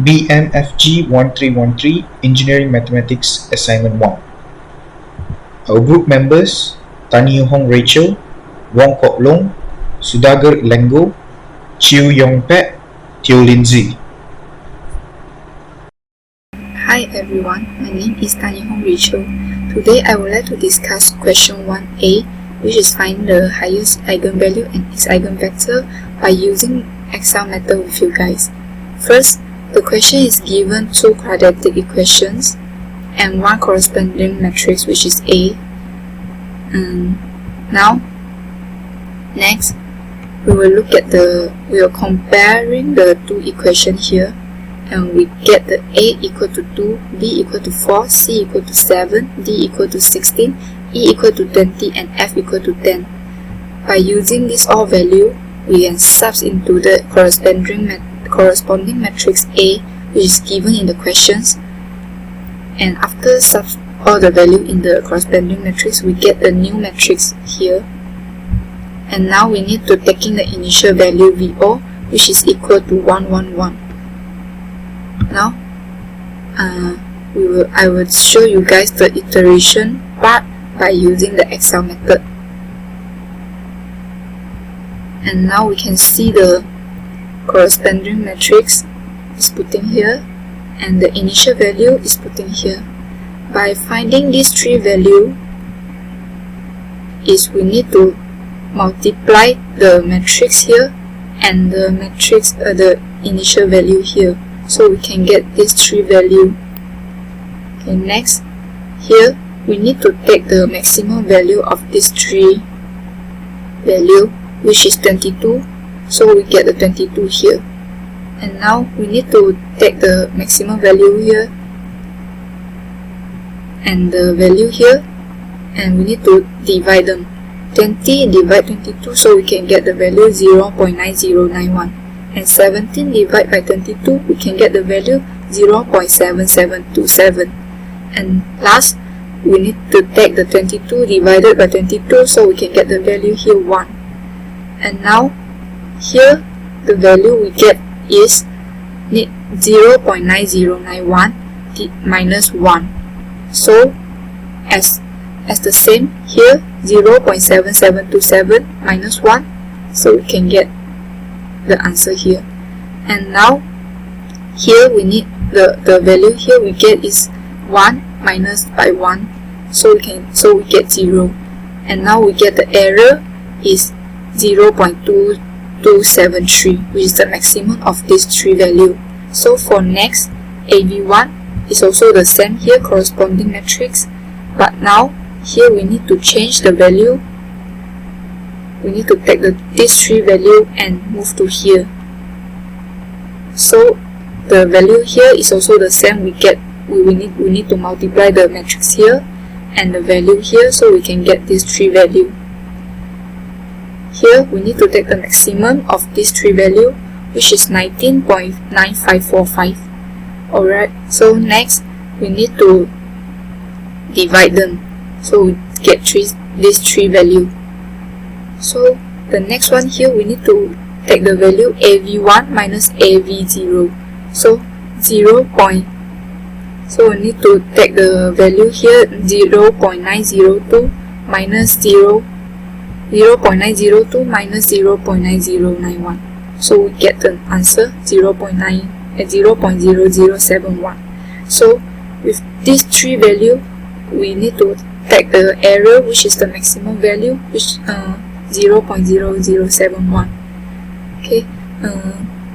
Bmfg 1313 Engineering Mathematics Assignment 1. Our group members: Tan Yu Hong Rachel, Wong Kok Long, Sudagar Lengo, Chiu Yong Pet, Teo Lindsay. Hi everyone, my name is Tan Yu Hong Rachel. Today I would like to discuss question 1a, which is find the highest eigenvalue and its eigenvector by using Excel method with you guys. First, the question is given two quadratic equations and one corresponding matrix, which is A. Next, we are comparing the two equations here, and we get the A equal to 2, B equal to 4, C equal to 7, D equal to 16, E equal to 20, and F equal to 10. By using this all value, we can substitute into the corresponding matrix A, which is given in the questions, and after substituting all the value in the corresponding matrix, we get the new matrix here. And now we need to take in the initial value VO, which is equal to 111. Now, I will show you guys the iteration part by using the Excel method. And now we can see the corresponding matrix is putting here, and the initial value is putting here. By finding these three values, we need to multiply the matrix here and the matrix the initial value here, so we can get these three values. Okay, next, here we need to take the maximum value of these three values, which is 22, so we get the 22 here. And now we need to take the maximum value here and the value here, and we need to divide them. 20 divide 22, so we can get the value 0.9091, and 17 divide by 22, we can get the value 0.7727. And last, we need to take the 22 divided by 22, so we can get the value here 1. And now here the value we get is 0.9091 minus 1. So as the same here, 0.7727 minus 1, so we can get the answer here. And now here we need the value here we get is 1 minus by 1, so we get 0. And now we get the error is 0.2273, which is the maximum of these three values. So for next, AV1 is also the same here, corresponding matrix, but now here we need to change the value. We need to take these three values and move to here. So the value here is also the same. We need to multiply the matrix here and the value here, so we can get these three values. Here we need to take the maximum of these three values, which is 19.9545. Alright, so next we need to divide them, so we get these three values. So the next one here, we need to take the value AV1 minus AV0, so we need to take the value here 0.902 minus 0.902 minus 0.9091, so we get the answer 0.0071. So with these three values, we need to take the error, which is the maximum value, which 0.0071. Okay,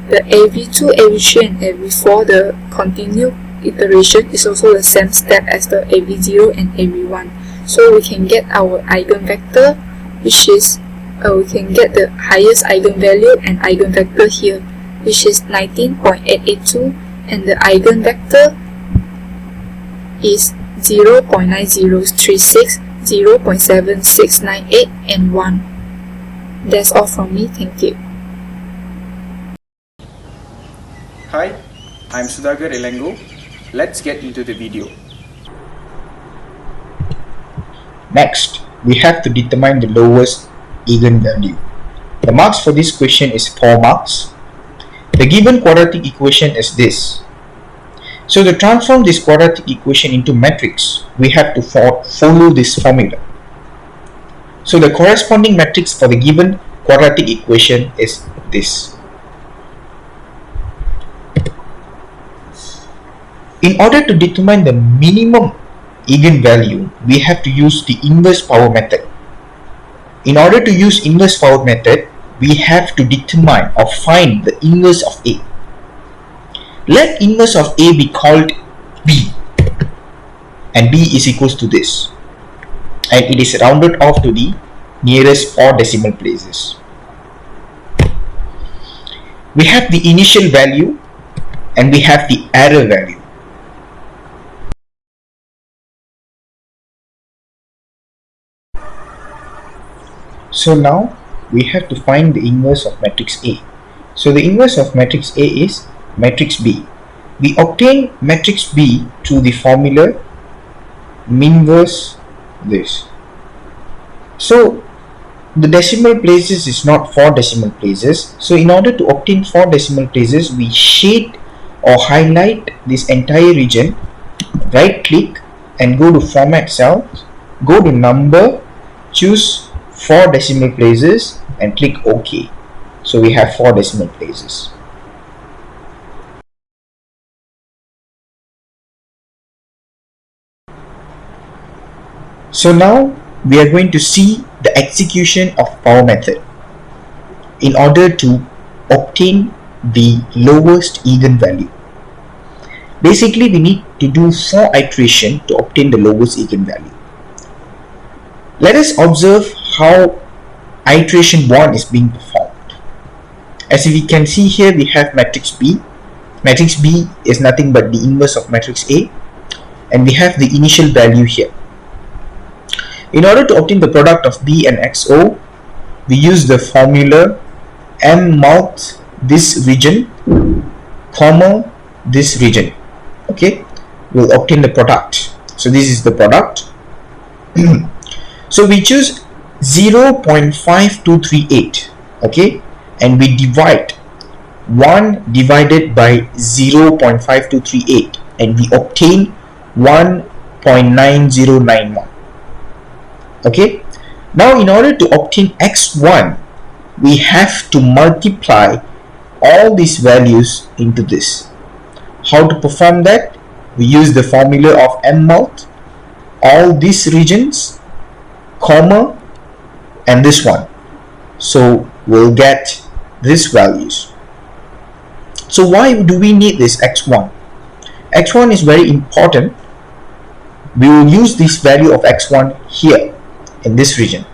the AV2, AV3, and AV4, the continued iteration is also the same step as the AV0 and AV1. So we can get our eigenvector, which is we can get the highest eigenvalue and eigenvector here, which is 19.882, and the eigenvector is 0.9036, 0.7698, and 1. That's all from me. Thank you. Hi, I'm Sudagar Elengo. Let's get into the video. Next, we have to determine the lowest eigenvalue. The marks for this question is 4 marks. The given quadratic equation is this. So to transform this quadratic equation into matrix, we have to follow this formula. So the corresponding matrix for the given quadratic equation is this. In order to determine the minimum eigenvalue, we have to use the inverse power method. In order to use inverse power method, we have to determine or find the inverse of A. Let inverse of A be called B, and B is equals to this, and it is rounded off to the nearest 4 decimal places. We have the initial value and we have the error value. So now we have to find the inverse of matrix A. So the inverse of matrix A is matrix B. We obtain matrix B through the formula minverse this. So the decimal places is not 4 decimal places. So in order to obtain 4 decimal places, we shade or highlight this entire region, right click and go to format cells, go to number, choose 4 decimal places and click OK. So we have 4 decimal places. So now we are going to see the execution of power method in order to obtain the lowest eigenvalue. Basically, we need to do 4 iterations to obtain the lowest eigenvalue. Let us observe how iteration 1 is being performed. As we can see here, we have matrix B. Matrix B is nothing but the inverse of matrix A, and we have the initial value here. In order to obtain the product of B and XO, we use the formula M multi this region, comma this region. Okay, we'll obtain the product. So this is the product. So we choose 0.5238. Okay, and we divide 1 divided by 0.5238 and we obtain 1.9091. Okay, now in order to obtain x1, we have to multiply all these values into this. How to perform that? We use the formula of M multi, all these regions, comma, and this one. So we'll get these values. So why do we need this x1? x1 is very important. We will use this value of x1 here in this region.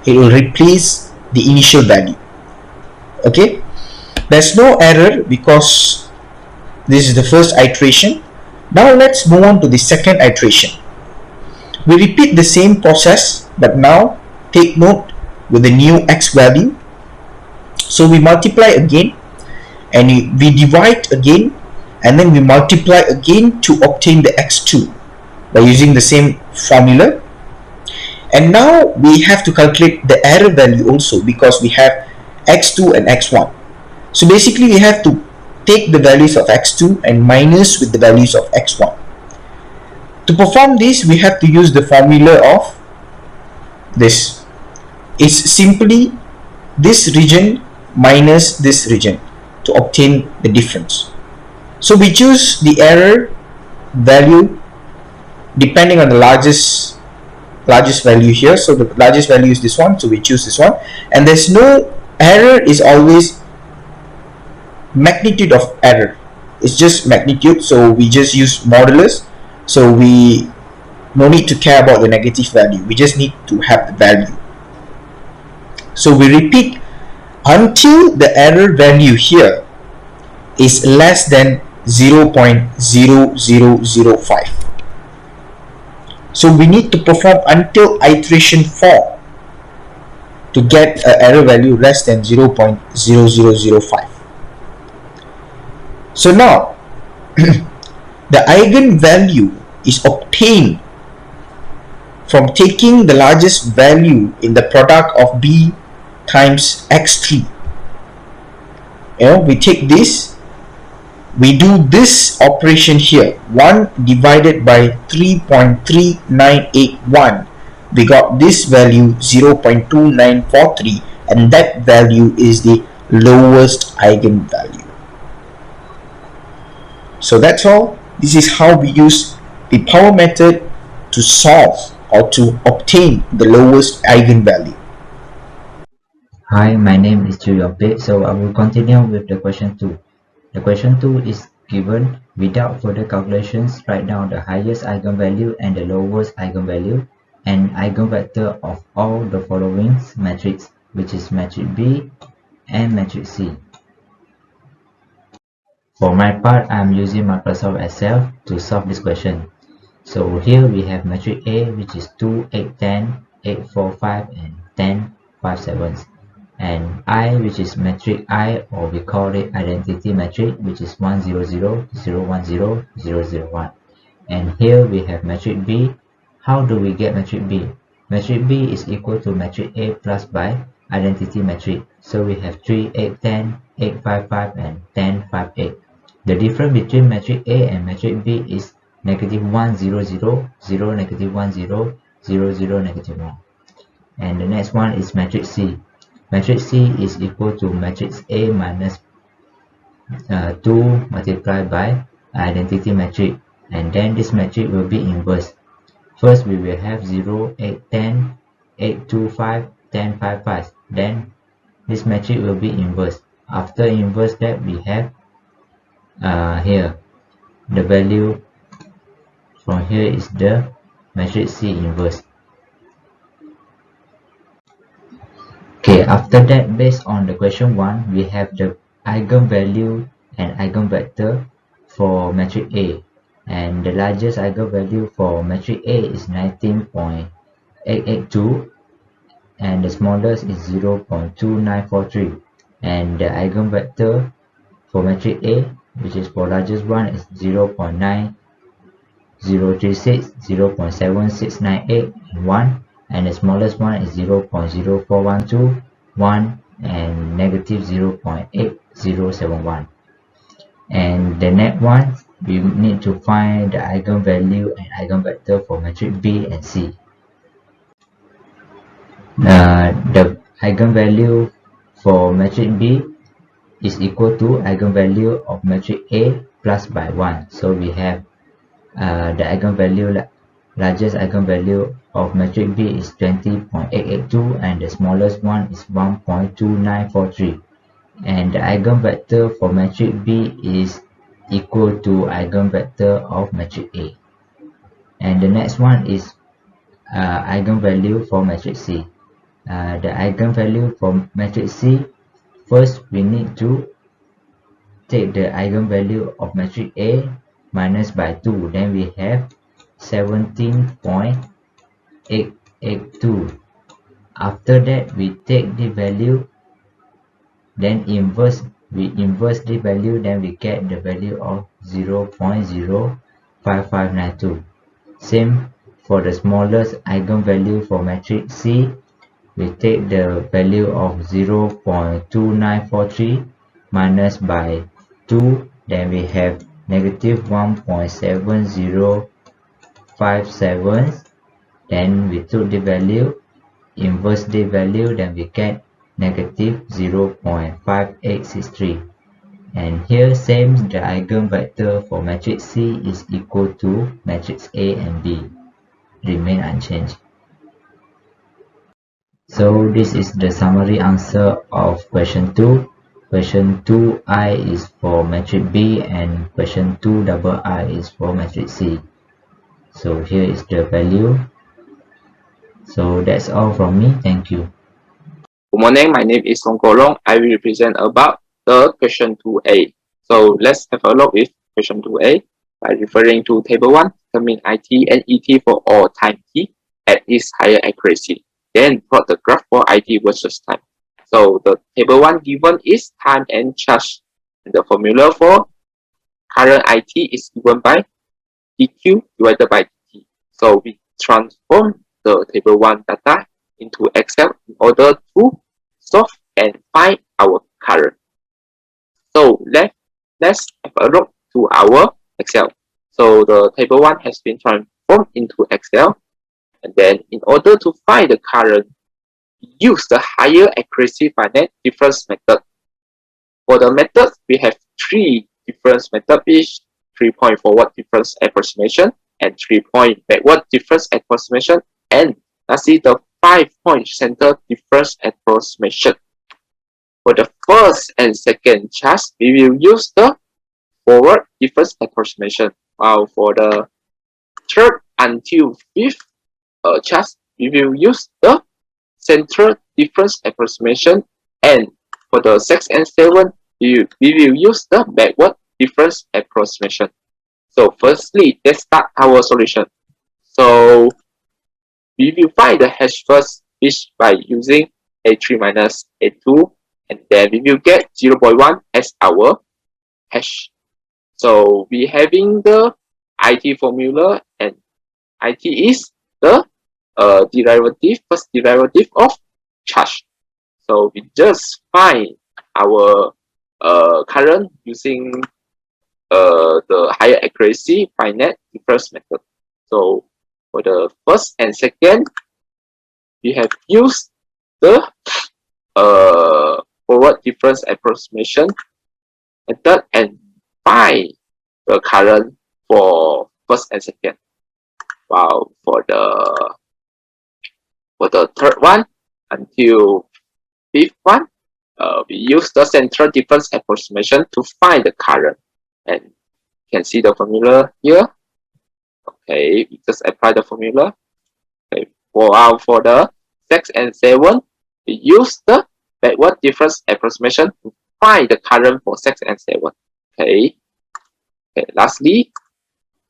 It will replace the initial value. Okay, there's no error because this is the first iteration. Now let's move on to the second iteration. We repeat the same process, but now take note with the new x value. So we multiply again and we divide again, and then we multiply again to obtain the x2 by using the same formula. And now we have to calculate the error value also, because we have x2 and x1. So basically we have to take the values of x2 and minus with the values of x1. To perform this, we have to use the formula of this. It's simply this region minus this region to obtain the difference. So we choose the error value depending on the largest value here. So the largest value is this one, so we choose this one. And there's no error, is always magnitude of error. It's just magnitude, so we just use modulus. So we no need to care about the negative value, we just need to have the value. So we repeat until the error value here is less than 0.0005. So we need to perform until iteration 4 to get an error value less than 0.0005. So now the eigenvalue is obtained from taking the largest value in the product of B times x3. We take this, we do this operation here, 1 divided by 3.3981, we got this value 0.2943, and that value is the lowest eigenvalue. So that's all. This is how we use the power method to solve or to obtain the lowest eigenvalue. Hi, my name is Chuyopit, so I will continue with the question 2. The question 2 is given: without further calculations, write down the highest eigenvalue and the lowest eigenvalue and eigenvector of all the following matrix, which is matrix B and matrix C. For my part, I am using Microsoft Excel to solve this question. So here we have matrix A, which is 2, 8, 10, 8, 4, 5, and 10, 5, 7. And I, which is matrix I, or we call it identity matrix, which is 1, 0, 0, 0, 1, 0, 0, 0, 1. And here we have matrix B. How do we get matrix B? Matrix B is equal to matrix A plus by identity matrix. So we have 3, 8, 10, 8, 5, 5, and 10, 5, 8. The difference between matrix A and matrix B is negative 1, 0, 0, 0, negative 1, 0, 0, 0, negative 1. And the next one is matrix C. Matrix C is equal to matrix A minus 2 multiplied by identity matrix, and then this matrix will be inverse. First we will have 0, 8, 10, 8, 2, 5, 10, 5, 5. Then this matrix will be inverse. After inverse that, we have here the value from here is the matrix C inverse. Okay, after that, based on the question 1, we have the eigenvalue and eigenvector for matrix A, and the largest eigenvalue for matrix A is 19.882, and the smallest is 0.2943, and the eigenvector for matrix A, which is for largest one, is 0.9036, 0.7698, and 1, and the smallest one is 0.0412, 1, and negative 0.8071. And the next one, we need to find the eigenvalue and eigenvector for matrix B and C. The eigenvalue for matrix B is equal to eigenvalue of matrix A plus by 1. So we have the eigenvalue, largest eigenvalue of matrix B is 20.882, and the smallest one is 1.2943. And the eigenvector for matrix B is equal to eigenvector of matrix A. And the next one is eigenvalue for matrix C. The eigenvalue for matrix C, first we need to take the eigenvalue of matrix A minus by 2. Then we have 17.882. After that, we take the value, then we inverse the value, then we get the value of 0.05592. Same for the smallest eigenvalue for matrix C, we take the value of 0.2943 minus by 2, then we have negative 1.7057. Then we took the value, inverse the value, then we get negative 0.5863. And here same, the eigenvector for matrix C is equal to matrix A and B, remain unchanged. So this is the summary answer of question 2. Question 2I is for matrix B and question 2II is for matrix C. So here is the value. So that's all from me. Thank you. Good morning, my name is Song Kolong. I will present about the question 2A. So let's have a look with question 2A. By referring to table 1, determine IT and ET for all time t at its higher accuracy. Then plot the graph for IT versus time. So the table 1 given is time and charge. And the formula for current IT is given by dq divided by dt. So we transform the table 1 data into Excel in order to solve and find our current. So let's let's have a look to our Excel. So the table 1 has been transformed into Excel. And then in order to find the current, use the higher accuracy finite difference method. For the method, we have 3 difference methods each, 3-point forward difference approximation and 3-point backward difference approximation, and lastly the 5-point center difference approximation. For the first and second chart, we will use the forward difference approximation, while for the third until fifth chart, we will use the central difference approximation, and for the 6 and 7, we will use the backward difference approximation. So firstly, let's start our solution. So we will find the hash first, which by using A3 minus A2, and then we will get 0.1 as our hash. So we having the IT formula, and IT is the first derivative of charge. So we just find our current using the higher accuracy finite difference method. So for the first and second, we have used the forward difference approximation method and find the current for first and second. While for the third one until fifth one, we use the central difference approximation to find the current, and you can see the formula here. Okay, we just apply the formula. Okay, for the 6 and 7, we use the backward difference approximation to find the current for 6 and 7. Okay. Lastly,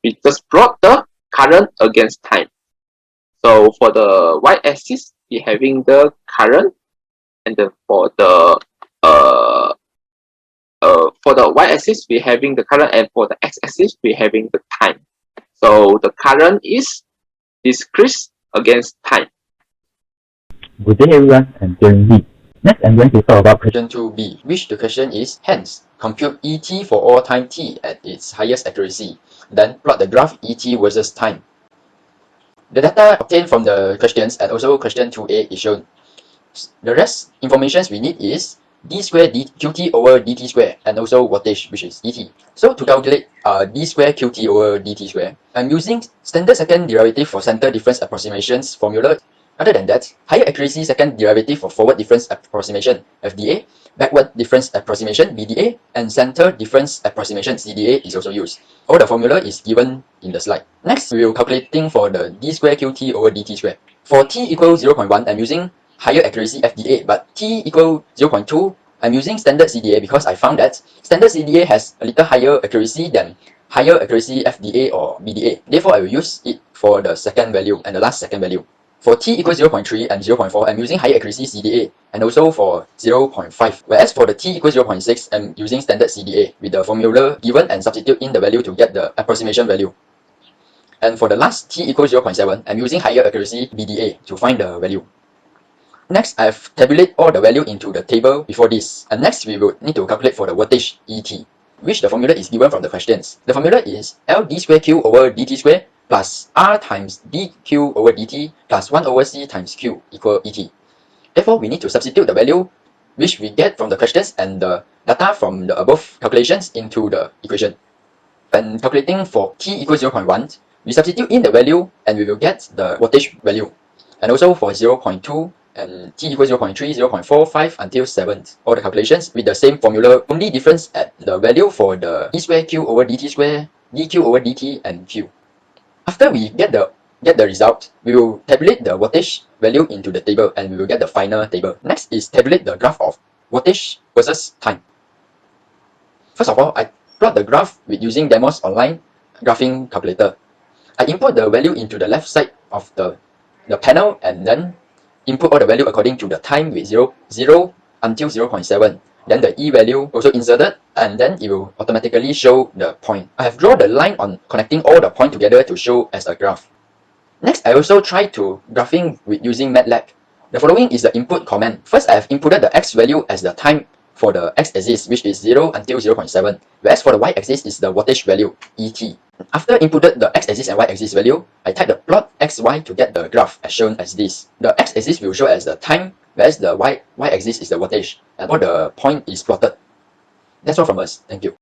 we just plot the current against time. So for the y-axis, we having the current, and then for the y-axis, we having the current, and for the x-axis, we having the time. So the current is decreased against time. Good day everyone, I'm Darren Lee. Next I'm going to talk about Question 2b, which the question is, hence, compute ET for all time t at its highest accuracy, then plot the graph ET versus time. The data obtained from the questions and also question 2a is shown. The rest information we need is d square qt over dt square and also wattage, which is ET. So to calculate d square qt over dt square, I'm using standard second derivative for center difference approximations formula. Other than that, higher accuracy second derivative for forward difference approximation FDA, backward difference approximation BDA, and center difference approximation CDA is also used. All the formula is given in the slide. Next, we will calculating for the d square qt over dt square. For t equals 0.1, I'm using higher accuracy FDA, but t equals 0.2, I'm using standard CDA because I found that standard CDA has a little higher accuracy than higher accuracy FDA or BDA. Therefore, I will use it for the second value and the last second value. For t equals 0.3 and 0.4, I'm using higher accuracy CDA, and also for 0.5. Whereas for the t equals 0.6, I'm using standard CDA with the formula given and substitute in the value to get the approximation value. And for the last t equals 0.7, I'm using higher accuracy BDA to find the value. Next, I've tabulated all the value into the table before this. And next, we will need to calculate for the voltage ET, which the formula is given from the questions. The formula is L d square Q over dt square plus R times dq over dt plus 1 over C times Q equal ET. Therefore, we need to substitute the value which we get from the questions and the data from the above calculations into the equation. When calculating for t equals 0.1, we substitute in the value and we will get the voltage value. And also for 0.2 and t equals 0.3, 0.45 until 7, all the calculations with the same formula, only difference at the value for the d square q over dt square, dq over dt, and q. After we get the result, we will tabulate the voltage value into the table and we will get the final table. Next is tabulate the graph of voltage versus time. First of all, I plot the graph with using Demos online graphing calculator. I input the value into the left side of the panel and then input all the value according to the time with 0 until 0.7. Then the E value also inserted, and then it will automatically show the point. I have drawn the line on connecting all the points together to show as a graph. Next, I also tried to graphing with using MATLAB. The following is the input command. First, I have inputted the X value as the time for the x-axis, which is 0 until 0.7, whereas for the y-axis is the wattage value, ET. After inputted the x-axis and y-axis value, I type the plot xy to get the graph as shown as this. The x-axis will show as the time, whereas the y-axis is the wattage, and all the point is plotted. That's all from us. Thank you.